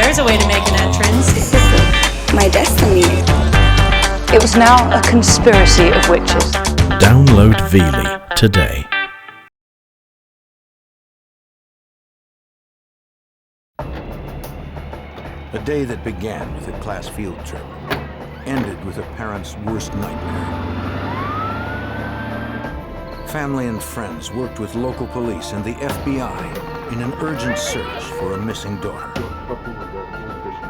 there's a way to make an entrance. This is my destiny. It was now a conspiracy of witches. Download Veely today. A day that began with a class field trip ended with a parent's worst nightmare. Family and friends worked with local police and the FBI in an urgent search for a missing daughter.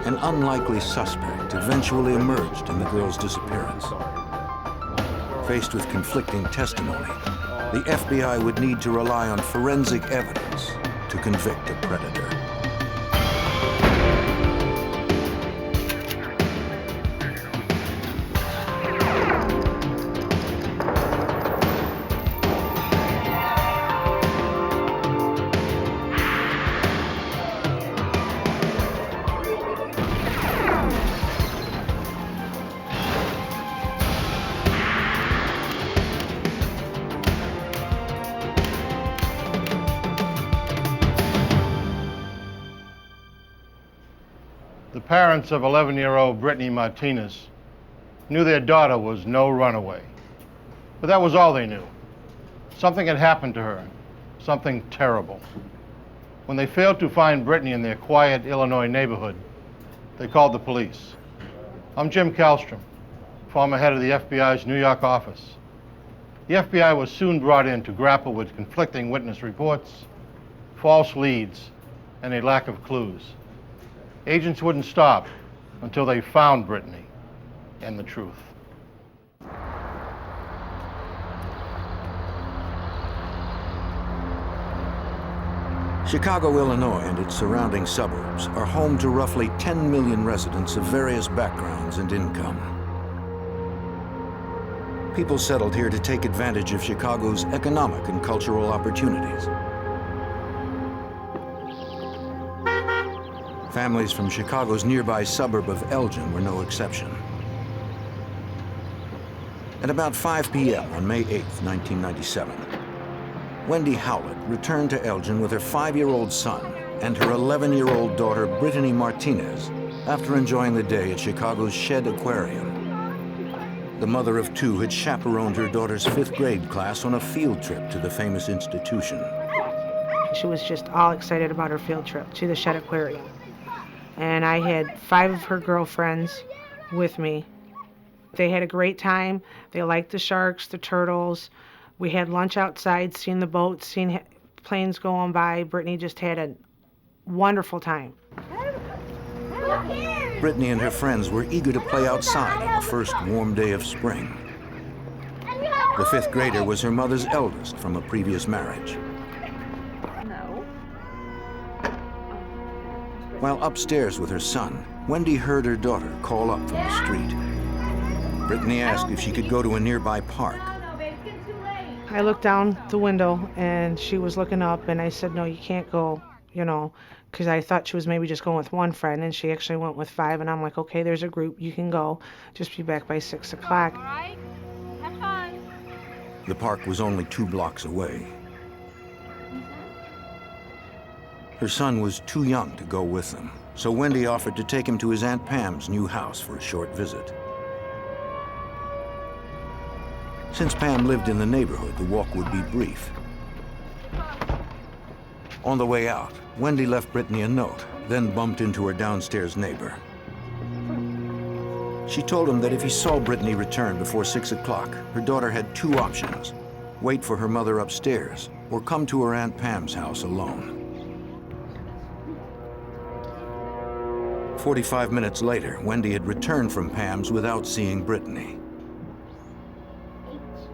An unlikely suspect eventually emerged in the girl's disappearance. Faced with conflicting testimony, the FBI would need to rely on forensic evidence to convict a predator. The parents of 11-year-old Brittany Martinez knew their daughter was no runaway. But that was all they knew. Something had happened to her, something terrible. When they failed to find Brittany in their quiet Illinois neighborhood, they called the police. I'm Jim Kallstrom, former head of the FBI's New York office. The FBI was soon brought in to grapple with conflicting witness reports, false leads, and a lack of clues. Agents wouldn't stop until they found Brittany and the truth. Chicago, Illinois, and its surrounding suburbs are home to roughly 10 million residents of various backgrounds and income. People settled here to take advantage of Chicago's economic and cultural opportunities. Families from Chicago's nearby suburb of Elgin were no exception. At about 5 p.m. on May 8, 1997, Wendy Howlett returned to Elgin with her 5-year-old son and her 11-year-old daughter, Brittany Martinez, after enjoying the day at Chicago's Shed Aquarium. The mother of two had chaperoned her daughter's 5th grade class on a field trip to the famous institution. She was just all excited about her field trip to the Shed Aquarium. And I had 5 of her girlfriends with me. They had a great time. They liked the sharks, the turtles. We had lunch outside, seeing the boats, seeing planes going by. Brittany just had a wonderful time. Brittany and her friends were eager to play outside on the first warm day of spring. The 5th grader was her mother's eldest from a previous marriage. While upstairs with her son, Wendy heard her daughter call up from the street. Brittany asked if she could go to a nearby park. I looked down the window and she was looking up, and I said, no, you can't go, because I thought she was maybe just going with one friend, and she actually went with 5, and I'm like, okay, there's a group, you can go. Just be back by 6 o'clock. All right, have fun. The park was only 2 blocks away. Her son was too young to go with them, so Wendy offered to take him to his Aunt Pam's new house for a short visit. Since Pam lived in the neighborhood, the walk would be brief. On the way out, Wendy left Brittany a note, then bumped into her downstairs neighbor. She told him that if he saw Brittany return before 6 o'clock, her daughter had 2 options: wait for her mother upstairs or come to her Aunt Pam's house alone. 45 minutes later, Wendy had returned from Pam's without seeing Brittany.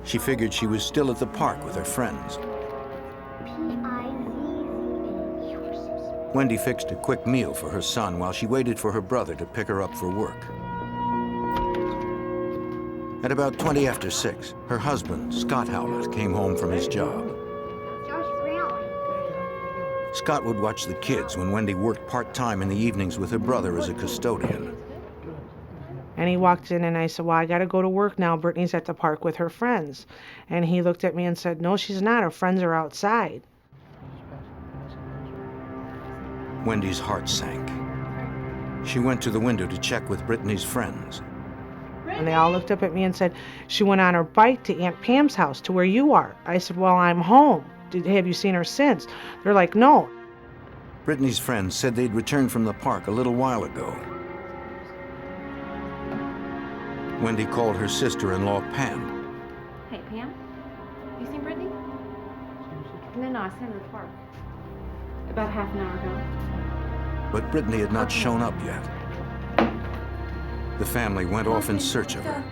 She figured she was still at the park with her friends. Wendy fixed a quick meal for her son while she waited for her brother to pick her up for work. At about 20 after 6, her husband, Scott Howlett, came home from his job. Scott would watch the kids when Wendy worked part-time in the evenings with her brother as a custodian. And he walked in and I said, well, I got to go to work now. Brittany's at the park with her friends. And he looked at me and said, no, she's not. Her friends are outside. Wendy's heart sank. She went to the window to check with Brittany's friends. And they all looked up at me and said, she went on her bike to Aunt Pam's house, to where you are. I said, well, I'm home. Have you seen her since? They're like, no. Brittany's friends said they'd returned from the park a little while ago. Wendy called her sister-in-law, Pam. Hey, Pam? You seen Brittany? No, I seen her in the park. About half an hour ago. But Brittany had not shown up yet. The family went off in search of her.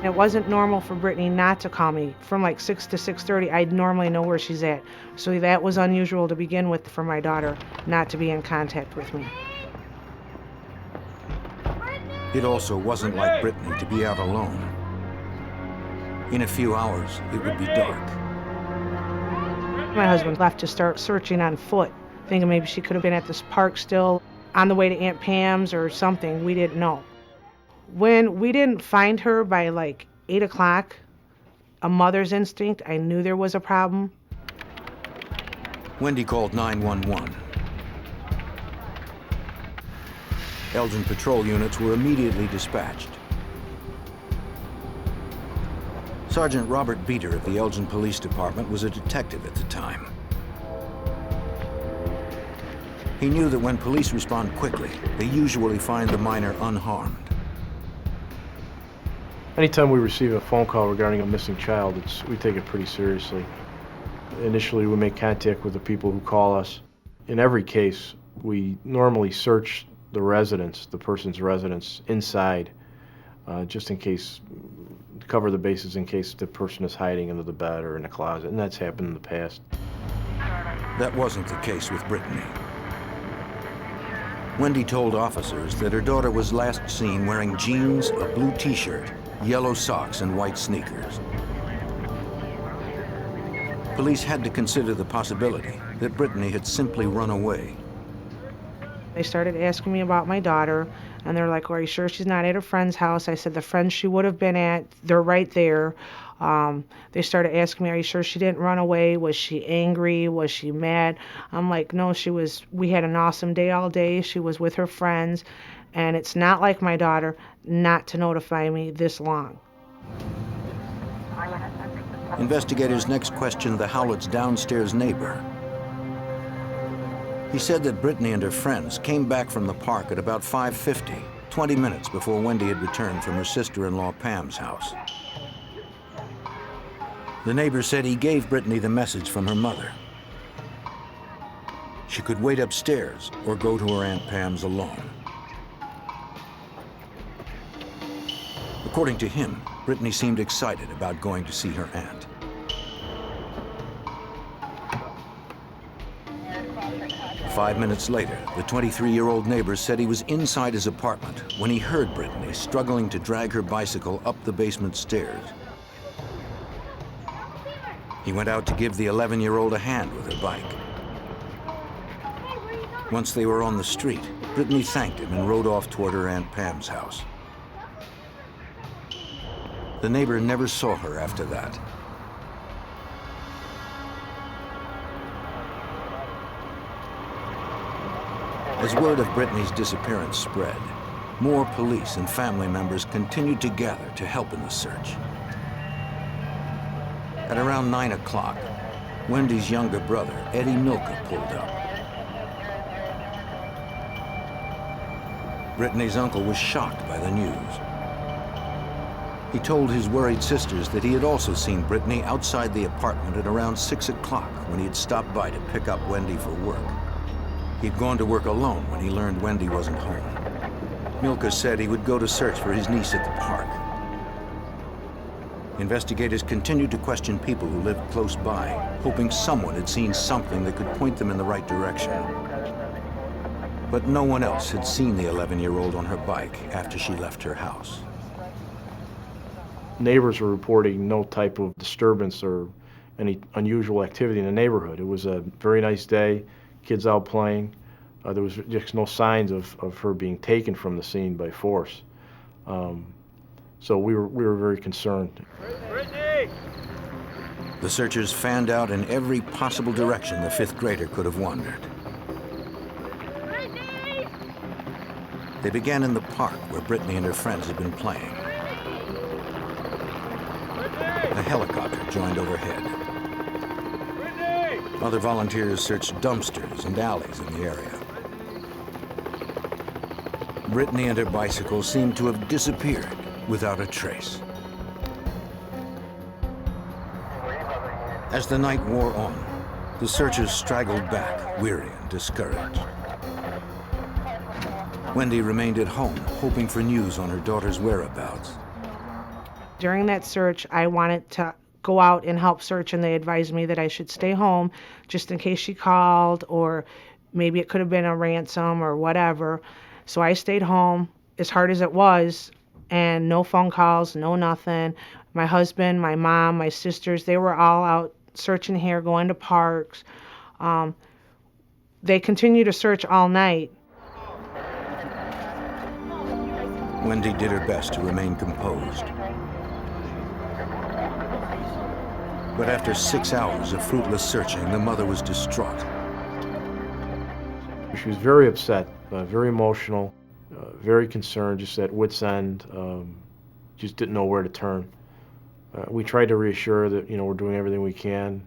It wasn't normal for Brittany not to call me. From like 6 to 6:30, I'd normally know where she's at. So that was unusual to begin with for my daughter not to be in contact with me. It also wasn't like Brittany to be out alone. In a few hours, it would be dark. My husband left to start searching on foot, thinking maybe she could have been at this park still, on the way to Aunt Pam's or something. We didn't know. When we didn't find her by like 8 o'clock, a mother's instinct, I knew there was a problem. Wendy called 911. Elgin patrol units were immediately dispatched. Sergeant Robert Beater of the Elgin Police Department was a detective at the time. He knew that when police respond quickly, they usually find the minor unharmed. Anytime we receive a phone call regarding a missing child, we take it pretty seriously. Initially, we make contact with the people who call us. In every case, we normally search the residence, the person's residence, inside, just in case, to cover the bases in case the person is hiding under the bed or in a closet, and that's happened in the past. That wasn't the case with Brittany. Wendy told officers that her daughter was last seen wearing jeans, a blue t-shirt, yellow socks, and white sneakers. Police had to consider the possibility that Brittany had simply run away. They started asking me about my daughter, and they're like, well, are you sure she's not at her friend's house? I said, the friends she would have been at, they're right there. They started asking me, are you sure she didn't run away? Was she angry? Was she mad? I'm like, no, we had an awesome day all day. She was with her friends, and it's not like my daughter not to notify me this long. Investigators next questioned the Howlett's downstairs neighbor. He said that Brittany and her friends came back from the park at about 5:50, 20 minutes before Wendy had returned from her sister-in-law Pam's house. The neighbor said he gave Brittany the message from her mother. She could wait upstairs or go to her Aunt Pam's alone. According to him, Brittany seemed excited about going to see her aunt. Five minutes later, the 23-year-old neighbor said he was inside his apartment when he heard Brittany struggling to drag her bicycle up the basement stairs. He went out to give the 11-year-old a hand with her bike. Once they were on the street, Brittany thanked him and rode off toward her Aunt Pam's house. The neighbor never saw her after that. As word of Brittany's disappearance spread, more police and family members continued to gather to help in the search. At around 9 o'clock, Wendy's younger brother, Eddie Milka, pulled up. Brittany's uncle was shocked by the news. He told his worried sisters that he had also seen Brittany outside the apartment at around 6 o'clock when he had stopped by to pick up Wendy for work. He'd gone to work alone when he learned Wendy wasn't home. Milka said he would go to search for his niece at the park. Investigators continued to question people who lived close by, hoping someone had seen something that could point them in the right direction. But no one else had seen the 11-year-old on her bike after she left her house. Neighbors were reporting no type of disturbance or any unusual activity in the neighborhood. It was a very nice day, kids out playing. There was just no signs of her being taken from the scene by force. So we were very concerned. Brittany! The searchers fanned out in every possible direction the fifth grader could have wandered. They began in the park where Brittany and her friends had been playing. A helicopter joined overhead. Other volunteers searched dumpsters and alleys in the area. Brittany and her bicycle seemed to have disappeared without a trace. As the night wore on, the searchers straggled back, weary and discouraged. Wendy remained at home, hoping for news on her daughter's whereabouts. During that search, I wanted to go out and help search, and they advised me that I should stay home just in case she called, or maybe it could have been a ransom or whatever. So I stayed home, as hard as it was, and no phone calls, no nothing. My husband, my mom, my sisters, they were all out searching here, going to parks. They continued to search all night. Wendy did her best to remain composed. But after 6 hours of fruitless searching, the mother was distraught. She was very upset, very emotional, very concerned, just at wit's end, just didn't know where to turn. We tried to reassure her that, we're doing everything we can.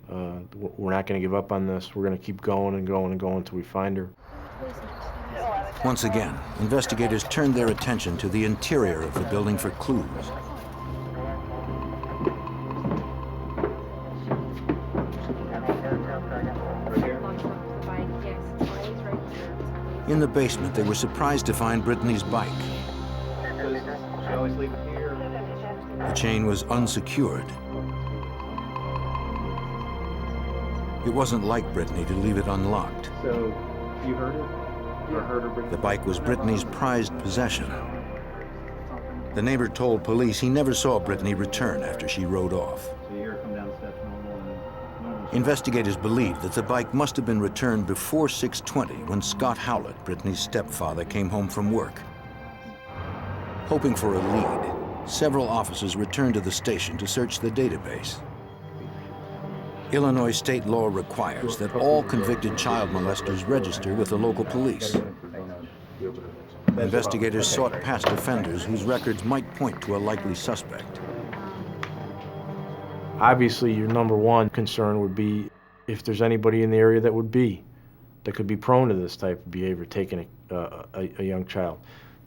We're not going to give up on this. We're going to keep going and going and going until we find her. Once again, investigators turned their attention to the interior of the building for clues. In the basement, they were surprised to find Brittany's bike. The chain was unsecured. It wasn't like Brittany to leave it unlocked. So, you heard it? Or heard her bring The bike was Brittany's prized possession. The neighbor told police he never saw Brittany return after she rode off. So you hear her come down the steps normal. Investigators believe that the bike must have been returned before 6:20 when Scott Howlett, Brittany's stepfather, came home from work. Hoping for a lead, several officers returned to the station to search the database. Illinois state law requires that all convicted child molesters register with the local police. Investigators sought past offenders whose records might point to a likely suspect. Obviously, your number one concern would be if there's anybody in the area that could be prone to this type of behavior, taking a young child.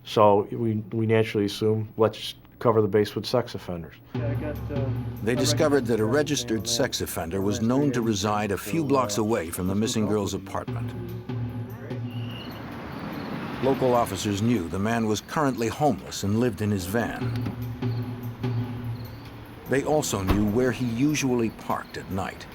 So we naturally assume, let's cover the base with sex offenders. They discovered that a registered sex offender was known to reside a few blocks away from the missing girl's apartment. Local officers knew the man was currently homeless and lived in his van. They also knew where he usually parked at night.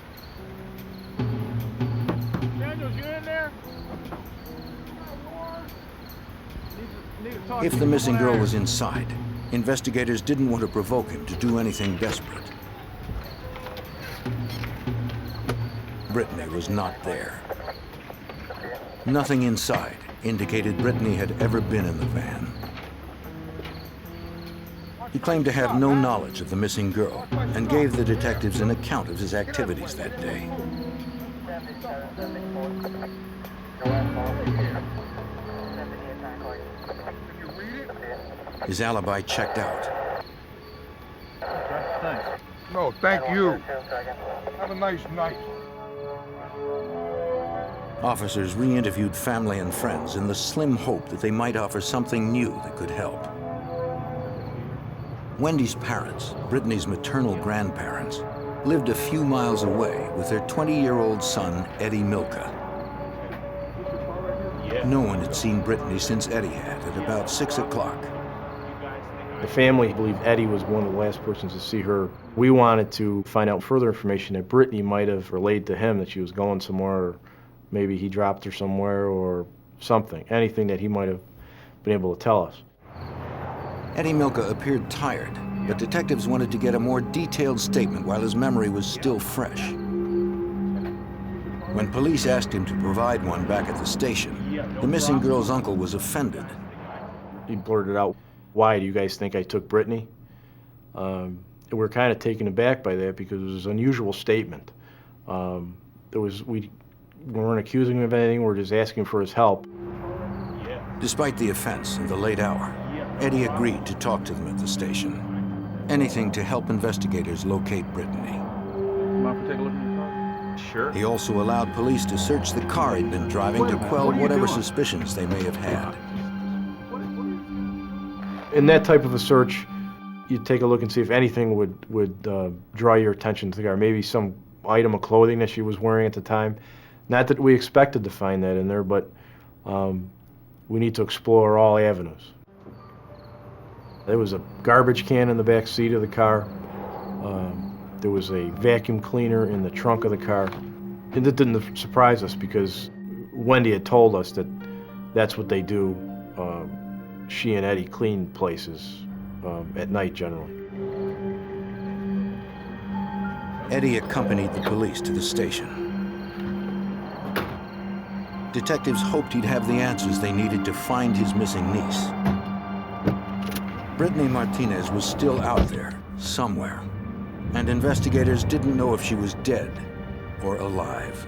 If the missing girl was inside, investigators didn't want to provoke him to do anything desperate. Brittany was not there. Nothing inside indicated Brittany had ever been in the van. He claimed to have no knowledge of the missing girl and gave the detectives an account of his activities that day. His alibi checked out. Thanks. No, thank you. Have a nice night. Officers re-interviewed family and friends in the slim hope that they might offer something new that could help. Wendy's parents, Brittany's maternal grandparents, lived a few miles away with their 20-year-old son, Eddie Milka. No one had seen Brittany since Eddie had at about 6 o'clock. The family believed Eddie was one of the last persons to see her. We wanted to find out further information that Brittany might have relayed to him, that she was going somewhere, or maybe he dropped her somewhere or something, anything that he might have been able to tell us. Eddie Milka appeared tired, but detectives wanted to get a more detailed statement while his memory was still fresh. When police asked him to provide one back at the station, the missing girl's uncle was offended. He blurted out, "Why do you guys think I took Brittany?" We're kind of taken aback by that because it was an unusual statement. We weren't accusing him of anything, we're just asking for his help. Despite the offense and the late hour, Eddie agreed to talk to them at the station. Anything to help investigators locate Brittany. Mind if we take a look in your car? Sure. He also allowed police to search the car he'd been driving to quell whatever suspicions they may have had. In that type of a search, you take a look and see if anything would draw your attention to the car. Maybe some item of clothing that she was wearing at the time. Not that we expected to find that in there, but we need to explore all avenues. There was a garbage can in the back seat of the car. There was a vacuum cleaner in the trunk of the car. And that didn't surprise us because Wendy had told us that that's what they do. She and Eddie clean places at night generally. Eddie accompanied the police to the station. Detectives hoped he'd have the answers they needed to find his missing niece. Brittany Martinez was still out there, somewhere, and investigators didn't know if she was dead or alive.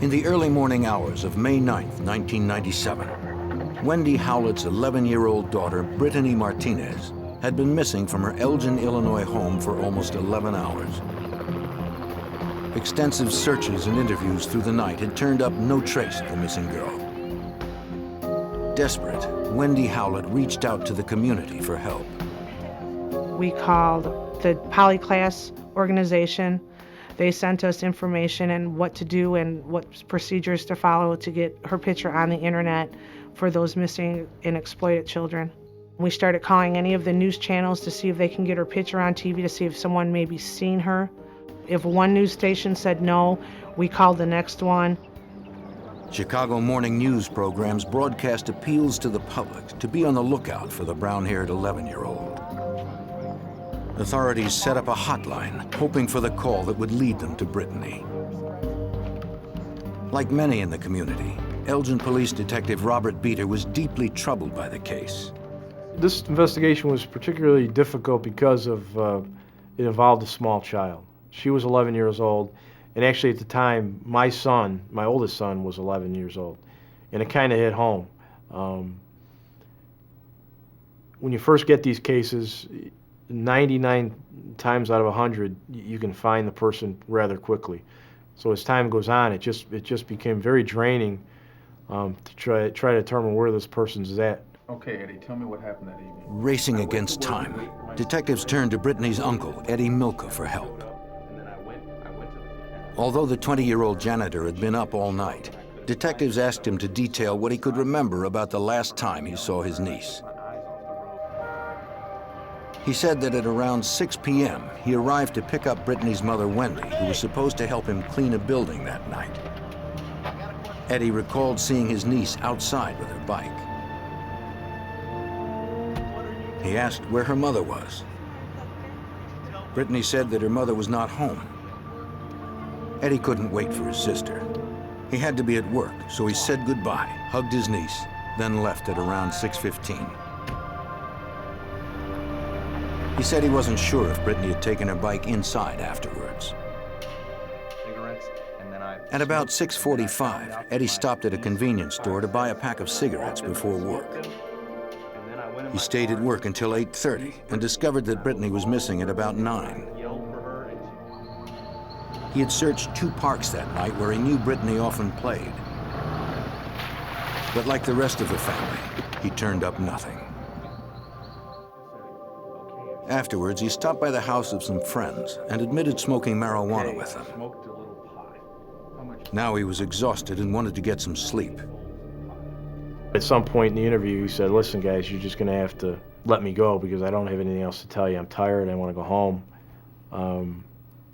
In the early morning hours of May 9th, 1997, Wendy Howlett's 11-year-old daughter, Brittany Martinez, had been missing from her Elgin, Illinois home for almost 11 hours. Extensive searches and interviews through the night had turned up no trace of the missing girl. Desperate, Wendy Howlett reached out to the community for help. We called the Polyclass organization. They sent us information and what to do and what procedures to follow to get her picture on the internet for those missing and exploited children. We started calling any of the news channels to see if they can get her picture on TV, to see if someone maybe seen her. If one news station said no, we called the next one. Chicago morning news programs broadcast appeals to the public to be on the lookout for the brown-haired 11-year-old. Authorities set up a hotline, hoping for the call that would lead them to Brittany. Like many in the community, Elgin Police Detective Robert Beater was deeply troubled by the case. This investigation was particularly difficult because of it involved a small child. She was 11 years old, and actually at the time, my oldest son, was 11 years old, and it kind of hit home. When you first get these cases, 99 times out of 100, you can find the person rather quickly. So as time goes on, it just became very draining to try to determine where this person's at. Okay, Eddie, tell me what happened that evening. Racing against time, detectives turned to Brittany's uncle, Eddie Milka, for help. Although the 20-year-old janitor had been up all night, detectives asked him to detail what he could remember about the last time he saw his niece. He said that at around 6 p.m., he arrived to pick up Brittany's mother, Wendy, who was supposed to help him clean a building that night. Eddie recalled seeing his niece outside with her bike. He asked where her mother was. Brittany said that her mother was not home. Eddie couldn't wait for his sister. He had to be at work, so he said goodbye, hugged his niece, then left at around 6:15. He said he wasn't sure if Brittany had taken her bike inside afterwards. At about 6:45, Eddie stopped at a convenience store to buy a pack of cigarettes before work. He stayed at work until 8:30 and discovered that Brittany was missing at about 9. He had searched 2 parks that night where he knew Brittany often played. But like the rest of the family, he turned up nothing. Afterwards, he stopped by the house of some friends and admitted smoking marijuana with them. Now he was exhausted and wanted to get some sleep. At some point in the interview, he said, "Listen, guys, you're just going to have to let me go because I don't have anything else to tell you. I'm tired. I want to go home."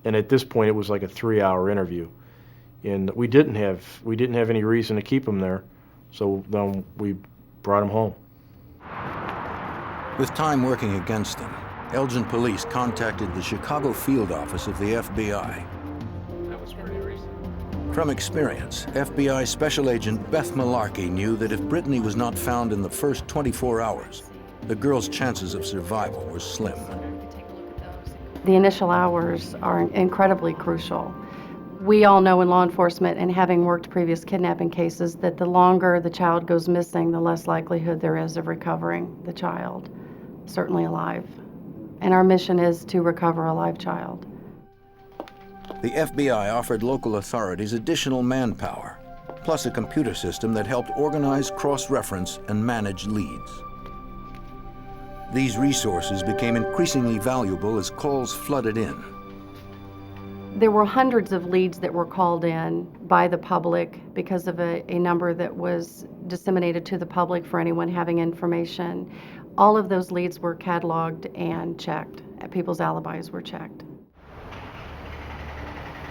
And at this point, it was like a 3-hour interview, and we didn't have any reason to keep him there, so then we brought him home. With time working against them, Elgin police contacted the Chicago field office of the FBI. That was pretty recent. From experience, FBI Special Agent Beth Malarkey knew that if Brittany was not found in the first 24 hours, the girl's chances of survival were slim. The initial hours are incredibly crucial. We all know in law enforcement, and having worked previous kidnapping cases, that the longer the child goes missing, the less likelihood there is of recovering the child, certainly alive. And our mission is to recover a live child. The FBI offered local authorities additional manpower, plus a computer system that helped organize, cross-reference, and manage leads. These resources became increasingly valuable as calls flooded in. There were hundreds of leads that were called in by the public because of a number that was disseminated to the public for anyone having information. All of those leads were cataloged and checked. People's alibis were checked.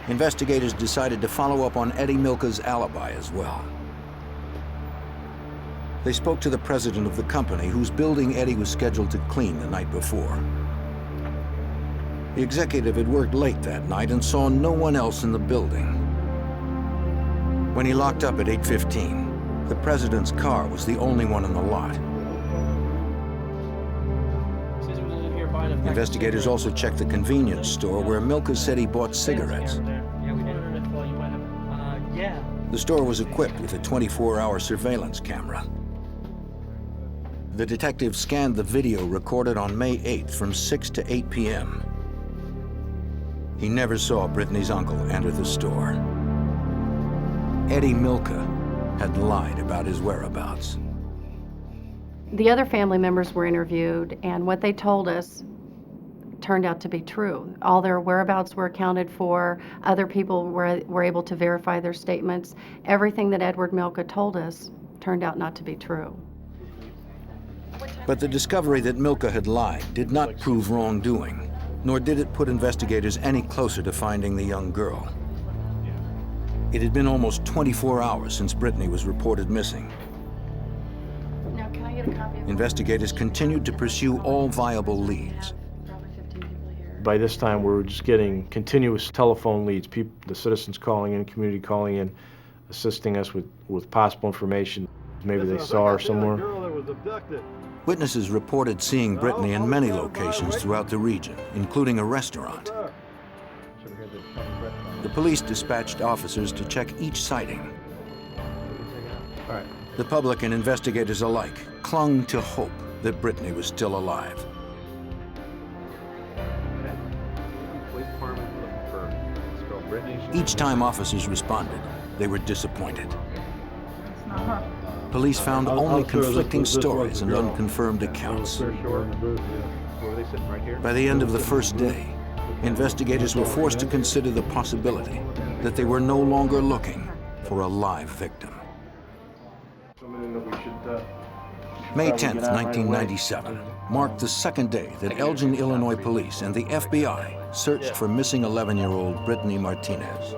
Investigators decided to follow up on Eddie Milka's alibi as well. They spoke to the president of the company whose building Eddie was scheduled to clean the night before. The executive had worked late that night and saw no one else in the building. When he locked up at 8:15, the president's car was the only one in the lot. Investigators also checked the convenience store where Milka said he bought cigarettes. The store was equipped with a 24-hour surveillance camera. The detective scanned the video recorded on May 8th from 6 to 8 p.m. He never saw Brittany's uncle enter the store. Eddie Milka had lied about his whereabouts. The other family members were interviewed, and what they told us turned out to be true. All their whereabouts were accounted for. Other people were able to verify their statements. Everything that Edward Milka told us turned out not to be true. But the discovery that Milka had lied did not prove wrongdoing, nor did it put investigators any closer to finding the young girl. It had been almost 24 hours since Brittany was reported missing. Now, can I get a copy of Investigators continued to pursue all viable leads. By this time, we were just getting continuous telephone leads, the citizens calling in, community calling in, assisting us with possible information. Maybe they saw her somewhere. Witnesses reported seeing Brittany in many locations throughout the region, including a restaurant. The police dispatched officers to check each sighting. The public and investigators alike clung to hope that Brittany was still alive. Each time officers responded, they were disappointed. Police found only conflicting stories and unconfirmed accounts. By the end of the first day, investigators were forced to consider the possibility that they were no longer looking for a live victim. May 10th, 1997, marked the second day that Elgin, Illinois police and the FBI searched for missing 11-year-old Brittany Martinez.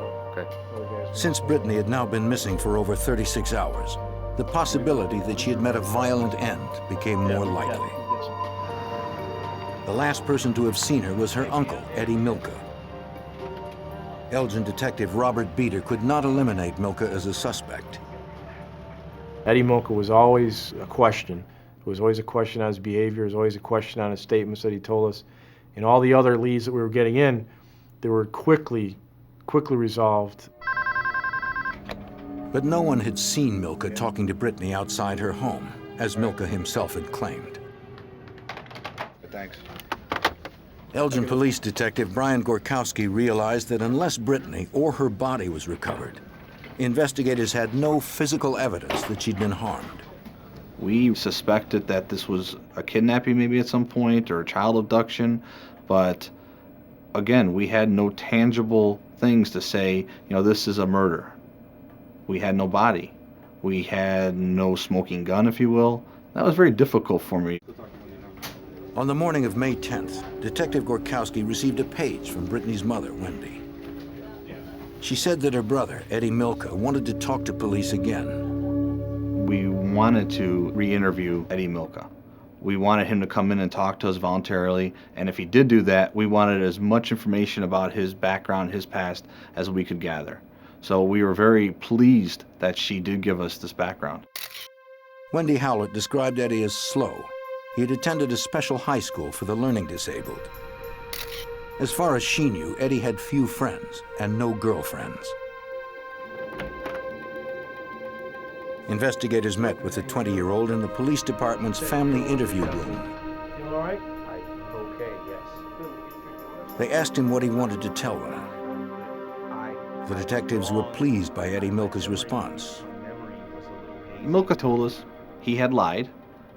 Since Brittany had now been missing for over 36 hours, the possibility that she had met a violent end became more likely. The last person to have seen her was her uncle, Eddie Milka. Elgin detective Robert Beater could not eliminate Milka as a suspect. Eddie Milka was always a question. It was always a question on his behavior. It was always a question on his statements that he told us. And all the other leads that we were getting in, they were quickly resolved. But no one had seen Milka talking to Brittany outside her home, as Milka himself had claimed. Thanks. Elgin police detective Brian Gorkowski realized that unless Brittany or her body was recovered, investigators had no physical evidence that she'd been harmed. We suspected that this was a kidnapping maybe at some point or a child abduction, but again, we had no tangible things to say, this is a murder. We had no body. We had no smoking gun, if you will. That was very difficult for me. On the morning of May 10th, Detective Gorkowski received a page from Brittany's mother, Wendy. She said that her brother, Eddie Milka, wanted to talk to police again. We wanted to re-interview Eddie Milka. We wanted him to come in and talk to us voluntarily, and if he did do that, we wanted as much information about his background, his past, as we could gather. So we were very pleased that she did give us this background. Wendy Howlett described Eddie as slow. He had attended a special high school for the learning disabled. As far as she knew, Eddie had few friends and no girlfriends. Investigators met with the 20-year-old in the police department's family interview room. Feel all right? Okay, yes. They asked him what he wanted to tell them. The detectives were pleased by Eddie Milka's response. Milka told us he had lied.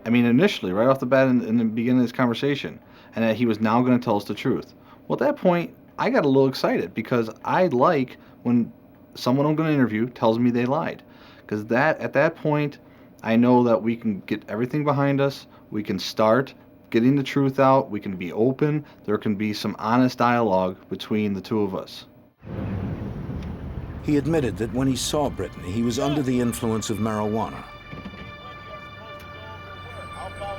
I mean, initially, right off the bat in the beginning of this conversation, and that he was now going to tell us the truth. Well, at that point, I got a little excited because I like when someone I'm going to interview tells me they lied. Because at that point, I know that we can get everything behind us. We can start getting the truth out. We can be open. There can be some honest dialogue between the two of us. He admitted that when he saw Brittany, he was under the influence of marijuana.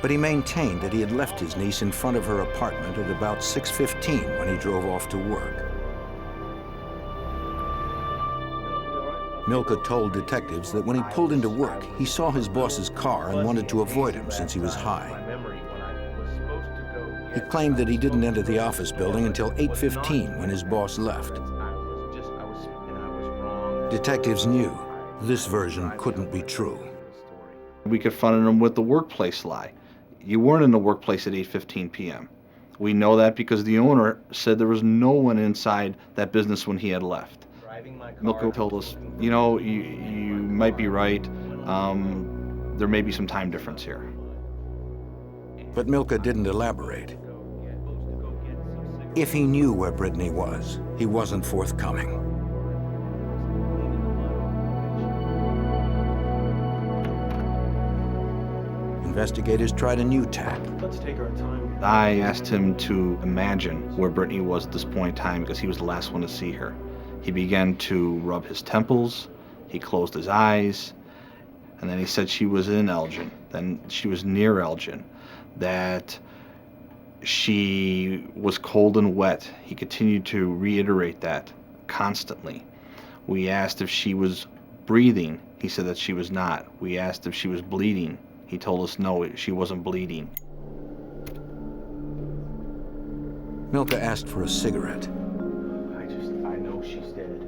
But he maintained that he had left his niece in front of her apartment at about 6:15 when he drove off to work. Milka told detectives that when he pulled into work, he saw his boss's car and wanted to avoid him since he was high. He claimed that he didn't enter the office building until 8:15 when his boss left. Detectives knew this version couldn't be true. We confronted him with the workplace lie. You weren't in the workplace at 8:15 p.m. We know that because the owner said there was no one inside that business when he had left. Milka told us, you know, you might be right. There may be some time difference here. But Milka didn't elaborate. If he knew where Brittany was, he wasn't forthcoming. Investigators tried a new tack. Let's take our time. I asked him to imagine where Brittany was at this point in time because he was the last one to see her. He began to rub his temples, he closed his eyes, and then he said she was in Elgin, then she was near Elgin, that she was cold and wet. He continued to reiterate that constantly. We asked if she was breathing. He said that she was not. We asked if she was bleeding. He told us no, she wasn't bleeding. Milka asked for a cigarette. I know she's dead.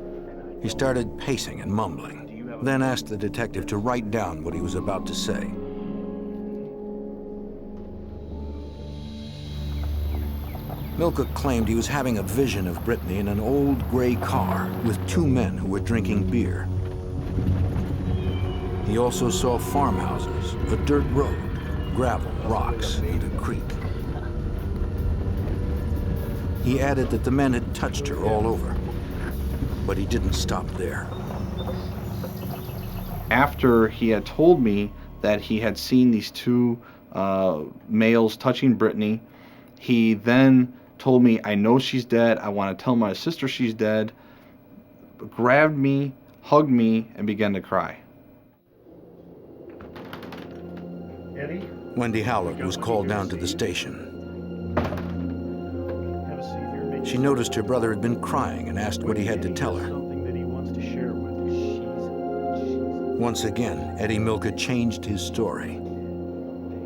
He started pacing and mumbling, then asked the detective to write down what he was about to say. Milka claimed he was having a vision of Brittany in an old gray car with two men who were drinking beer. He also saw farmhouses, a dirt road, gravel, rocks, and a creek. He added that the men had touched her all over, but he didn't stop there. After he had told me that he had seen these two males touching Brittany, he then told me, I know she's dead, I want to tell my sister she's dead, grabbed me, hugged me, and began to cry. Eddie? Wendy Howlett was called down to the station. She noticed her brother had been crying and asked what he had to tell her. Once again, Eddie Milka changed his story.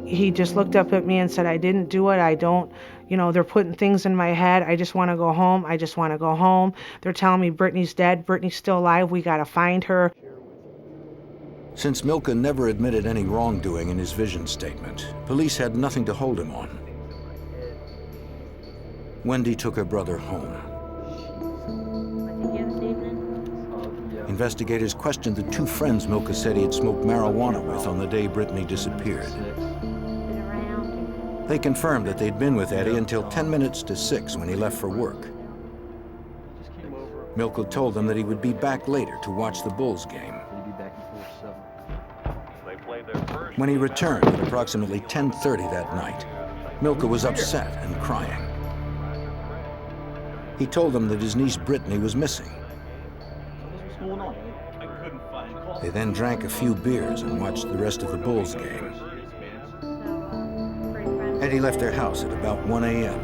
He just looked up at me and said, I didn't do it. I don't, they're putting things in my head. I just want to go home. I just want to go home. They're telling me Brittany's dead. Brittany's still alive. We got to find her. Since Milka never admitted any wrongdoing in his vision statement, police had nothing to hold him on. Wendy took her brother home. Investigators questioned the two friends Milka said he had smoked marijuana with on the day Brittany disappeared. They confirmed that they'd been with Eddie until 10 minutes to 6 when he left for work. Milka told them that he would be back later to watch the Bulls game. When he returned at approximately 10:30 that night, Milka was upset and crying. He told them that his niece Brittany was missing. They then drank a few beers and watched the rest of the Bulls game. Eddie left their house at about 1 a.m.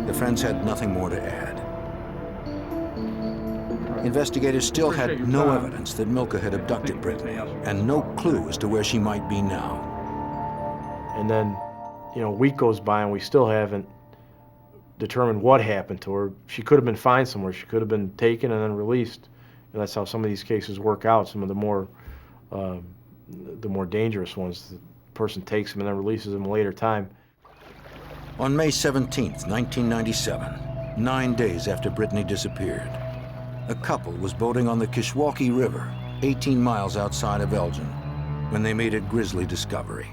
The friends had nothing more to add. Investigators still had no evidence that Milka had abducted Brittany and no clue as to where she might be now. And then, a week goes by and we still haven't determine what happened to her. She could have been found somewhere. She could have been taken and then released. And that's how some of these cases work out. Some of the more dangerous ones, the person takes them and then releases them a later time. On May 17th, 1997, 9 days after Brittany disappeared, a couple was boating on the Kishwaukee River, 18 miles outside of Elgin, when they made a grisly discovery.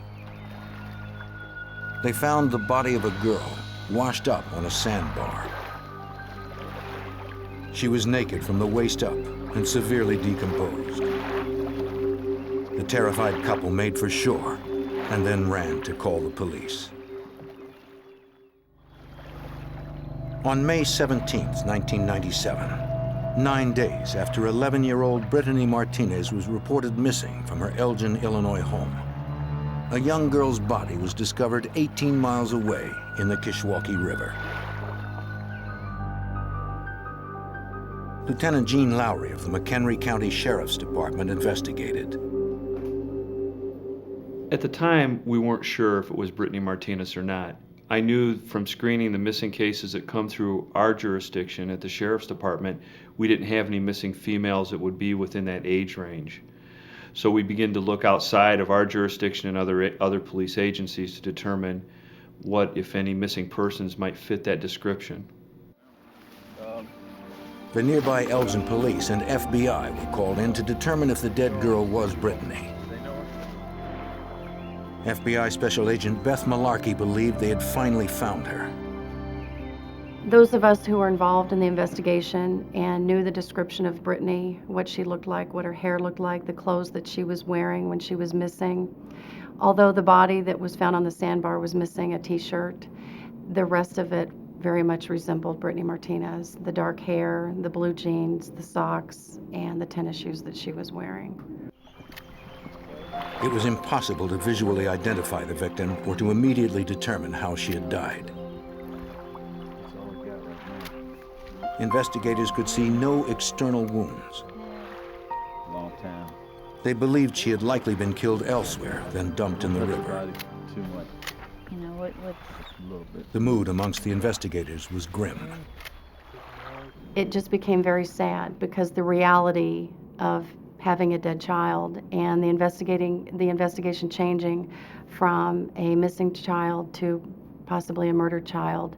They found the body of a girl washed up on a sandbar. She was naked from the waist up and severely decomposed. The terrified couple made for shore and then ran to call the police. On May 17th, 1997, 9 days after 11-year-old Brittany Martinez was reported missing from her Elgin, Illinois home, a young girl's body was discovered 18 miles away in the Kishwaukee River. Lieutenant Gene Lowry of the McHenry County Sheriff's Department investigated. At the time, we weren't sure if it was Brittany Martinez or not. I knew from screening the missing cases that come through our jurisdiction at the Sheriff's Department, we didn't have any missing females that would be within that age range. So we began to look outside of our jurisdiction and other police agencies to determine what, if any, missing persons might fit that description. The nearby Elgin police and FBI were called in to determine if the dead girl was Brittany. FBI Special Agent Beth Malarkey believed they had finally found her. Those of us who were involved in the investigation and knew the description of Brittany, what she looked like, what her hair looked like, the clothes that she was wearing when she was missing. Although the body that was found on the sandbar was missing a t-shirt, the rest of it very much resembled Brittany Martinez. The dark hair, the blue jeans, the socks, and the tennis shoes that she was wearing. It was impossible to visually identify the victim or to immediately determine how she had died. Investigators could see no external wounds. Long time. They believed she had likely been killed elsewhere than dumped in the river. Too much. You know, what A little bit. The mood amongst the investigators was grim. It just became very sad because the reality of having a dead child and the investigation changing from a missing child to possibly a murdered child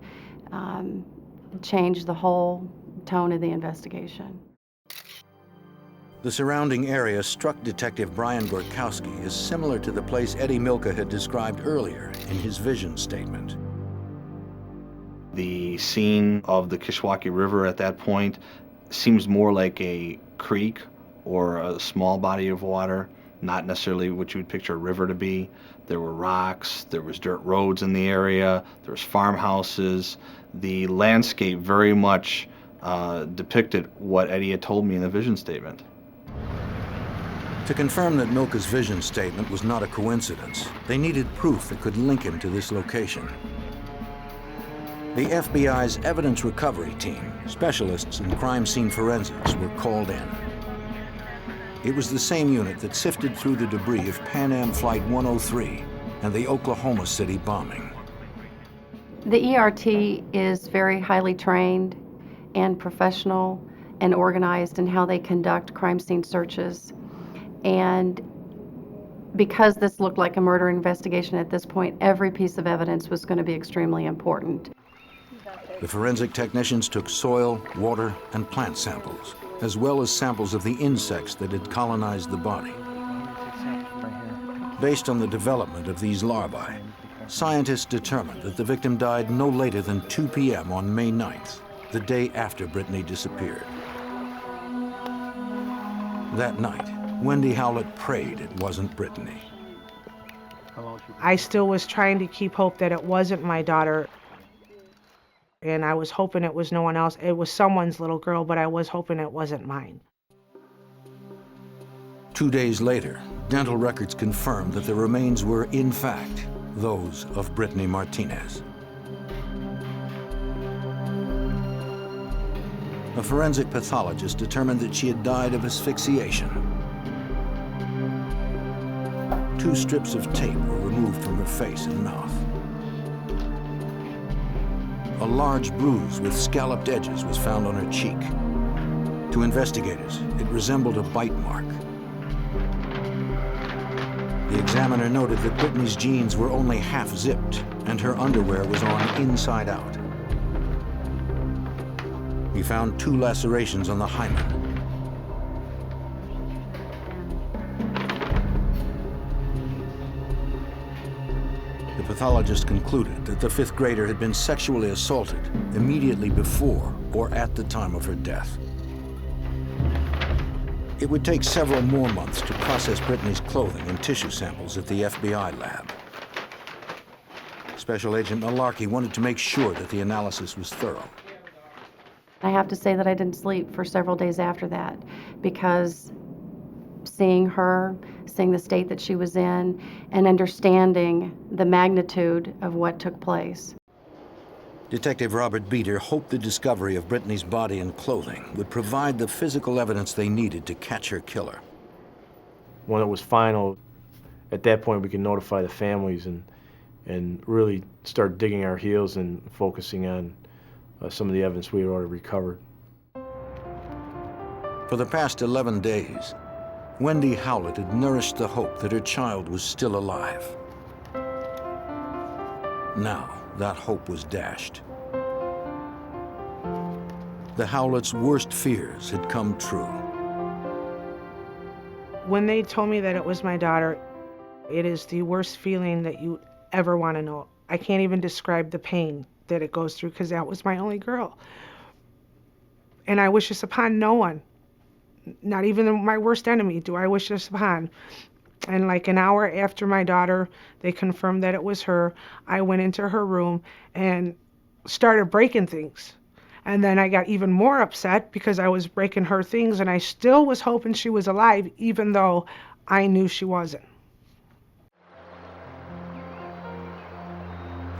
changed the whole tone of the investigation. The surrounding area struck Detective Brian Gorkowski as similar to the place Eddie Milka had described earlier in his vision statement. The scene of the Kishwaukee River at that point seems more like a creek or a small body of water, not necessarily what you would picture a river to be. There were rocks, there was dirt roads in the area, there was farmhouses. The landscape very much depicted what Eddie had told me in the vision statement. To confirm that Milka's vision statement was not a coincidence, they needed proof that could link him to this location. The FBI's evidence recovery team, specialists in crime scene forensics, were called in. It was the same unit that sifted through the debris of Pan Am Flight 103 and the Oklahoma City bombing. The ERT is very highly trained and professional and organized in how they conduct crime scene searches. And because this looked like a murder investigation at this point, every piece of evidence was going to be extremely important. The forensic technicians took soil, water, and plant samples, as well as samples of the insects that had colonized the body. Based on the development of these larvae, scientists determined that the victim died no later than 2 p.m. on May 9th, the day after Brittany disappeared. That night, Wendy Howlett prayed it wasn't Brittany. I still was trying to keep hope that it wasn't my daughter. And I was hoping it was no one else. It was someone's little girl, but I was hoping it wasn't mine. 2 days later, dental records confirmed that the remains were, in fact, those of Brittany Martinez. A forensic pathologist determined that she had died of asphyxiation. 2 strips of tape were removed from her face and mouth. a large bruise with scalloped edges was found on her cheek. To investigators, it resembled a bite mark. The examiner noted that Brittany's jeans were only half zipped and her underwear was on inside out. He found 2 lacerations on the hymen. The pathologist concluded that the 5th grader had been sexually assaulted immediately before or at the time of her death. It would take several more months to process Brittany's clothing and tissue samples at the FBI lab. Special Agent Malarkey wanted to make sure that the analysis was thorough. I have to say that I didn't sleep for several days after that because seeing her, seeing the state that she was in, and understanding the magnitude of what took place. Detective Robert Beater hoped the discovery of Brittany's body and clothing would provide the physical evidence they needed to catch her killer. When it was final, at that point we could notify the families and really start digging our heels and focusing on some of the evidence we had already recovered. For the past 11 days, Wendy Howlett had nourished the hope that her child was still alive. Now, that hope was dashed. The Howletts' worst fears had come true. When they told me that it was my daughter, it is the worst feeling that you ever want to know. I can't even describe the pain that it goes through because that was my only girl. And I wish this upon no one, not even my worst enemy do I wish this upon. And like an hour after my daughter, they confirmed that it was her, I went into her room and started breaking things. And then I got even more upset because I was breaking her things and I still was hoping she was alive, even though I knew she wasn't.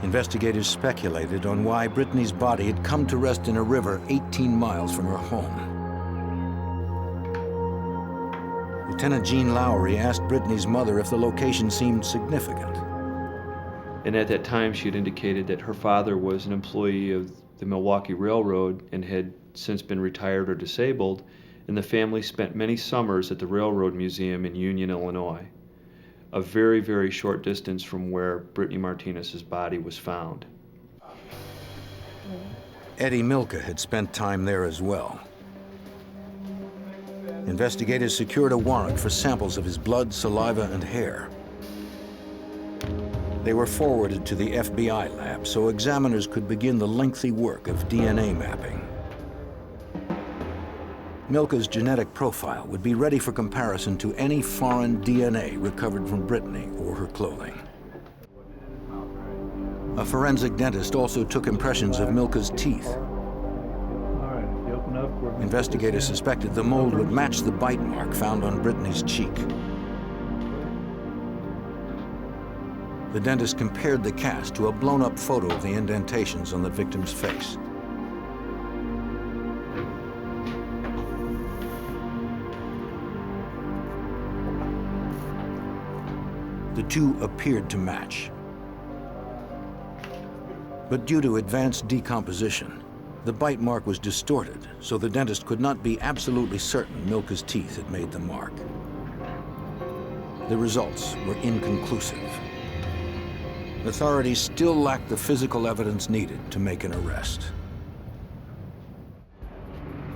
Investigators speculated on why Brittany's body had come to rest in a river 18 miles from her home. Lieutenant Jean Lowry asked Brittany's mother if the location seemed significant. And at that time, she had indicated that her father was an employee of the Milwaukee Railroad and had since been retired or disabled, and the family spent many summers at the Railroad Museum in Union, Illinois, a very, very short distance from where Brittany Martinez's body was found. Eddie Milka had spent time there as well. Investigators secured a warrant for samples of his blood, saliva, and hair. They were forwarded to the FBI lab so examiners could begin the lengthy work of DNA mapping. Milka's genetic profile would be ready for comparison to any foreign DNA recovered from Brittany or her clothing. A forensic dentist also took impressions of Milka's teeth. Investigators suspected the mold would match the bite mark found on Brittany's cheek. The dentist compared the cast to a blown-up photo of the indentations on the victim's face. The two appeared to match. But due to advanced decomposition, the bite mark was distorted, so the dentist could not be absolutely certain Milka's teeth had made the mark. The results were inconclusive. Authorities still lacked the physical evidence needed to make an arrest.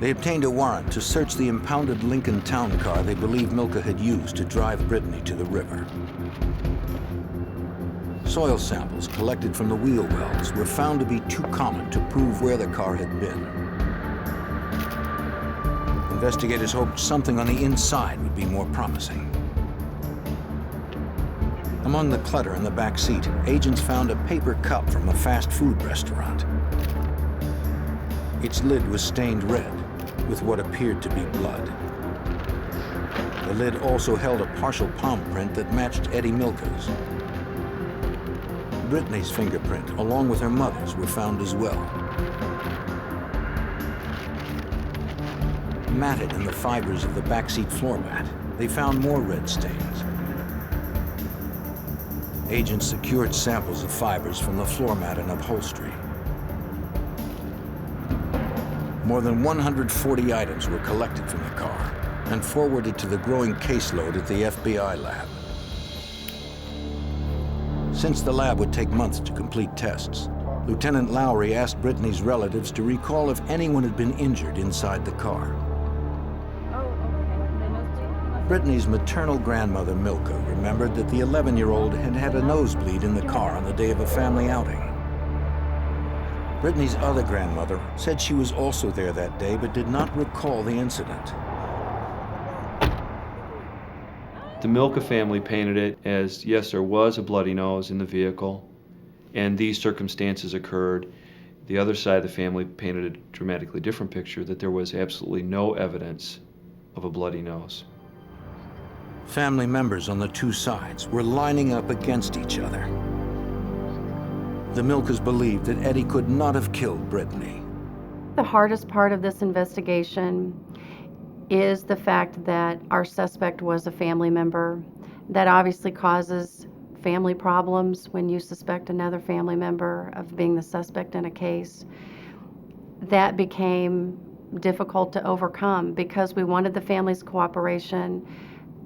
They obtained a warrant to search the impounded Lincoln town car they believed Milka had used to drive Brittany to the river. Soil samples collected from the wheel wells were found to be too common to prove where the car had been. Investigators hoped something on the inside would be more promising. Among the clutter in the back seat, agents found a paper cup from a fast food restaurant. Its lid was stained red with what appeared to be blood. The lid also held a partial palm print that matched Eddie Milka's. Brittany's fingerprint, along with her mother's, were found as well. Matted in the fibers of the backseat floor mat, they found more red stains. Agents secured samples of fibers from the floor mat and upholstery. more than 140 items were collected from the car and forwarded to the growing caseload at the FBI lab. Since the lab would take months to complete tests, Lieutenant Lowry asked Brittany's relatives to recall if anyone had been injured inside the car. Brittany's maternal grandmother, Milka, remembered that the 11-year-old had had a nosebleed in the car on the day of a family outing. Brittany's other grandmother said she was also there that day but did not recall the incident. The Milka family painted it as, yes, there was a bloody nose in the vehicle, and these circumstances occurred. The other side of the family painted a dramatically different picture, that there was absolutely no evidence of a bloody nose. Family members on the two sides were lining up against each other. The Milkas believed that Eddie could not have killed Brittany. The hardest part of this investigation is the fact that our suspect was a family member. That obviously causes family problems when you suspect another family member of being the suspect in a case. That became difficult to overcome because we wanted the family's cooperation,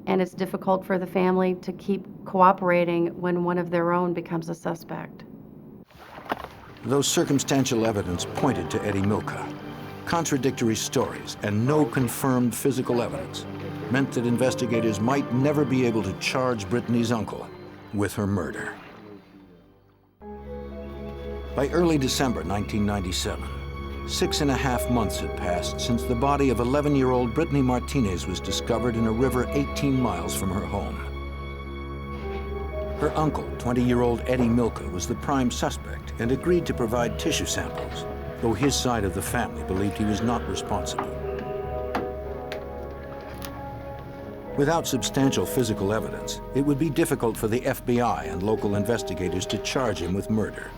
and it's difficult for the family to keep cooperating when one of their own becomes a suspect. Though circumstantial evidence pointed to Eddie Milka, contradictory stories and no confirmed physical evidence meant that investigators might never be able to charge Brittany's uncle with her murder. By early December 1997, 6.5 months had passed since the body of 11-year-old Brittany Martinez was discovered in a river 18 miles from her home. Her uncle, 20-year-old Eddie Milka, was the prime suspect and agreed to provide tissue samples, though his side of the family believed he was not responsible. Without substantial physical evidence, it would be difficult for the FBI and local investigators to charge him with murder.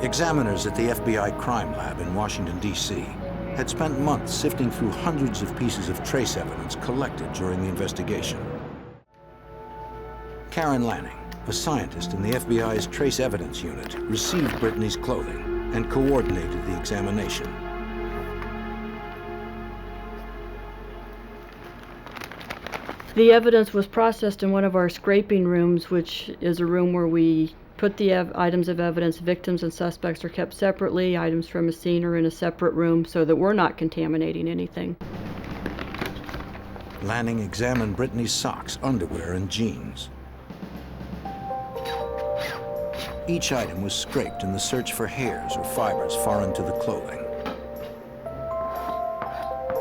Examiners at the FBI crime lab in Washington, D.C. had spent months sifting through hundreds of pieces of trace evidence collected during the investigation. Karen Lanning, a scientist in the FBI's Trace Evidence Unit, received Brittany's clothing and coordinated the examination. The evidence was processed in one of our scraping rooms, which is a room where we put the items of evidence. Victims and suspects are kept separately. Items from a scene are in a separate room so that we're not contaminating anything. Lanning examined Brittany's socks, underwear, and jeans. Each item was scraped in the search for hairs or fibers foreign to the clothing.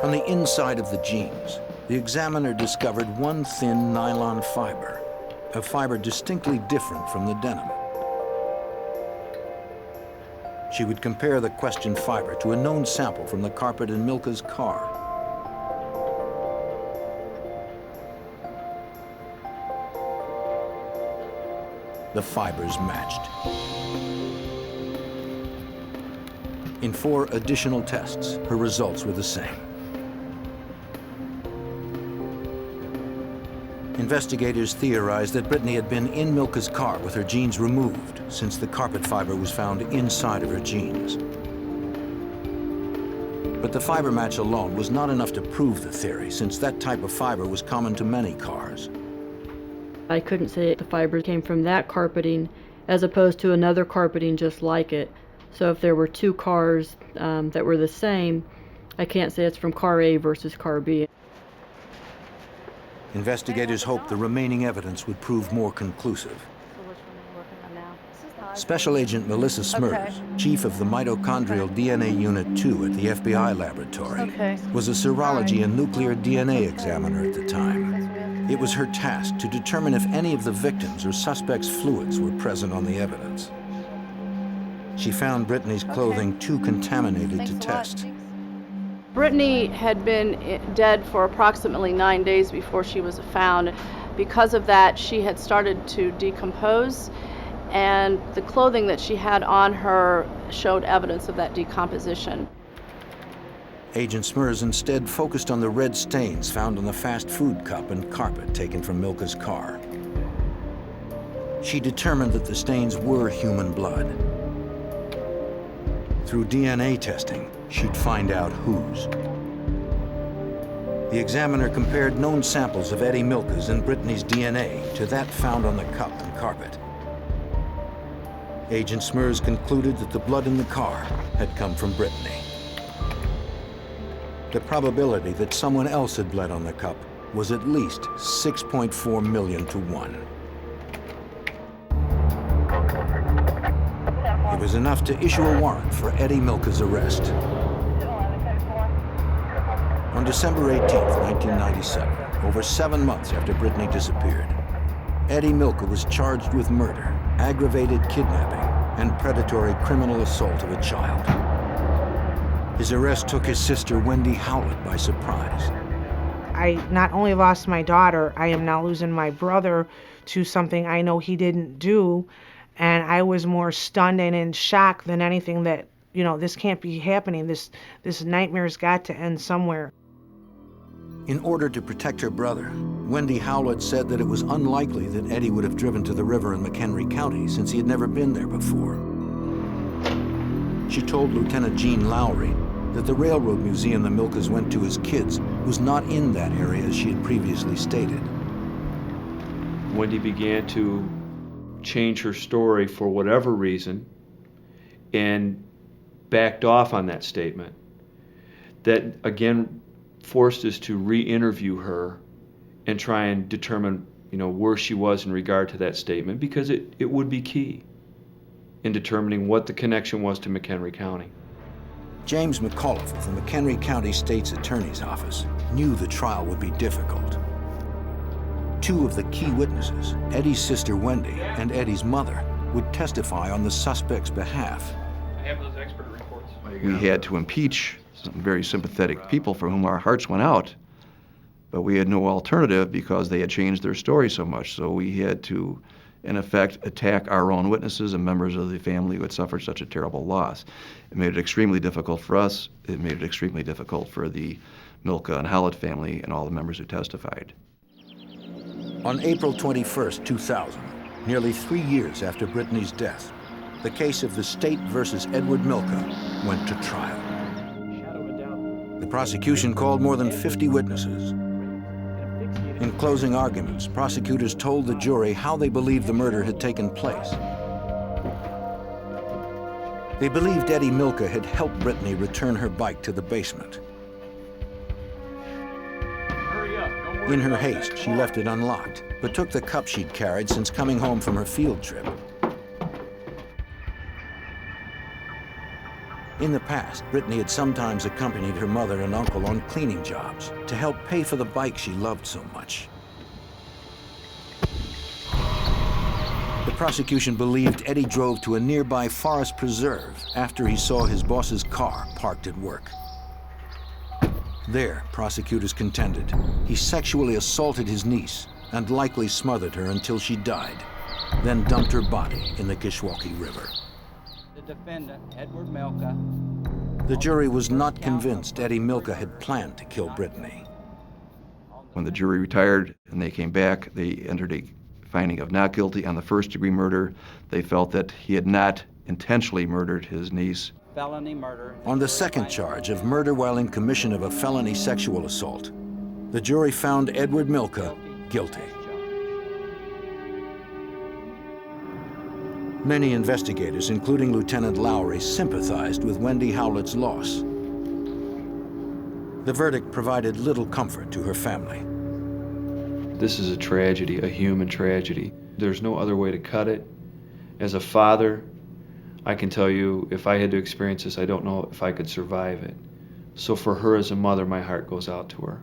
On the inside of the jeans, the examiner discovered one thin nylon fiber, a fiber distinctly different from the denim. She would compare the questioned fiber to a known sample from the carpet in Milka's car. The fibers matched. In 4 additional tests, her results were the same. Investigators theorized that Brittany had been in Milka's car with her jeans removed, since the carpet fiber was found inside of her jeans. But the fiber match alone was not enough to prove the theory, since that type of fiber was common to many cars. I couldn't say the fiber came from that carpeting as opposed to another carpeting just like it. So if there were 2 cars that were the same, I can't say it's from car A versus car B. Investigators hoped the remaining evidence would prove more conclusive. Special Agent Melissa Smers, chief of the Mitochondrial DNA Unit 2 at the FBI laboratory, was a serology and nuclear DNA examiner at the time. It was her task to determine if any of the victims' or suspects' fluids were present on the evidence. She found Brittany's clothing too contaminated to test. Brittany had been dead for approximately 9 days before she was found. Because of that, she had started to decompose, and the clothing that she had on her showed evidence of that decomposition. Agent Smers instead focused on the red stains found on the fast food cup and carpet taken from Milka's car. She determined that the stains were human blood. through DNA testing, she'd find out whose. The examiner compared known samples of Eddie Milka's and Brittany's DNA to that found on the cup and carpet. Agent Smers concluded that the blood in the car had come from Brittany. The probability that someone else had bled on the cup was at least 6.4 million to 1. It was enough to issue a warrant for Eddie Milka's arrest. On December 18, 1997, over 7 months after Brittany disappeared, Eddie Milka was charged with murder, aggravated kidnapping, and predatory criminal assault of a child. His arrest took his sister Wendy Howlett by surprise. I not only lost my daughter, I am now losing my brother to something I know he didn't do, and I was more stunned and in shock than anything that, you know, this can't be happening. This nightmare's got to end somewhere. In order to protect her brother, Wendy Howlett said that it was unlikely that Eddie would have driven to the river in McHenry County since he had never been there before. She told Lieutenant Gene Lowry that the railroad museum the Milkas went to as kids was not in that area as she had previously stated. Wendy began to change her story for whatever reason and backed off on that statement. That, again, forced us to re-interview her and try and determine, you know, where she was in regard to that statement, because it would be key in determining what the connection was to McHenry County. James McAuliffe of the McHenry County State's Attorney's Office knew the trial would be difficult. Two of the key witnesses, Eddie's sister Wendy and Eddie's mother, would testify on the suspect's behalf. I have those expert reports. We had to impeach some very sympathetic people for whom our hearts went out, but we had no alternative because they had changed their story so much. So we had to, in effect, attack our own witnesses and members of the family who had suffered such a terrible loss. It made it extremely difficult for us. It made it extremely difficult for the Milka and Howlett family and all the members who testified. On April 21st, 2000, nearly 3 years after Brittany's death, the case of the state versus Edward Milka went to trial. The prosecution called more than 50 witnesses. In closing arguments, prosecutors told the jury how they believed the murder had taken place. They believed Eddie Milka had helped Brittany return her bike to the basement. In her haste, she left it unlocked, but took the cup she'd carried since coming home from her field trip. In the past, Brittany had sometimes accompanied her mother and uncle on cleaning jobs to help pay for the bike she loved so much. The prosecution believed Eddie drove to a nearby forest preserve after he saw his boss's car parked at work. There, prosecutors contended, he sexually assaulted his niece and likely smothered her until she died, then dumped her body in the Kishwaukee River. The defendant, Edward Milka. The jury was not convinced Eddie Milka had planned to kill Brittany. When the jury retired and they came back, they entered a finding of not guilty on the first-degree murder. They felt that he had not intentionally murdered his niece. Felony murder. On the second charge of murder while in commission of a felony sexual assault, the jury found Edward Milka guilty. Many investigators, including Lieutenant Lowry, sympathized with Wendy Howlett's loss. The verdict provided little comfort to her family. This is a tragedy, a human tragedy. There's no other way to cut it. As a father, I can tell you, if I had to experience this, I don't know if I could survive it. So for her as a mother, my heart goes out to her.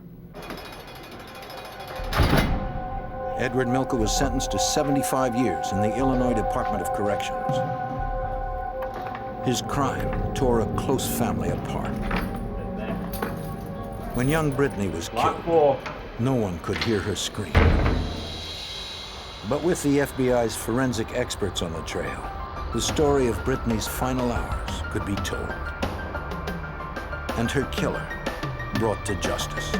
Edward Milka was sentenced to 75 years in the Illinois Department of Corrections. His crime tore a close family apart. When young Brittany was killed, no one could hear her scream. But with the FBI's forensic experts on the trail, the story of Brittany's final hours could be told, and her killer brought to justice.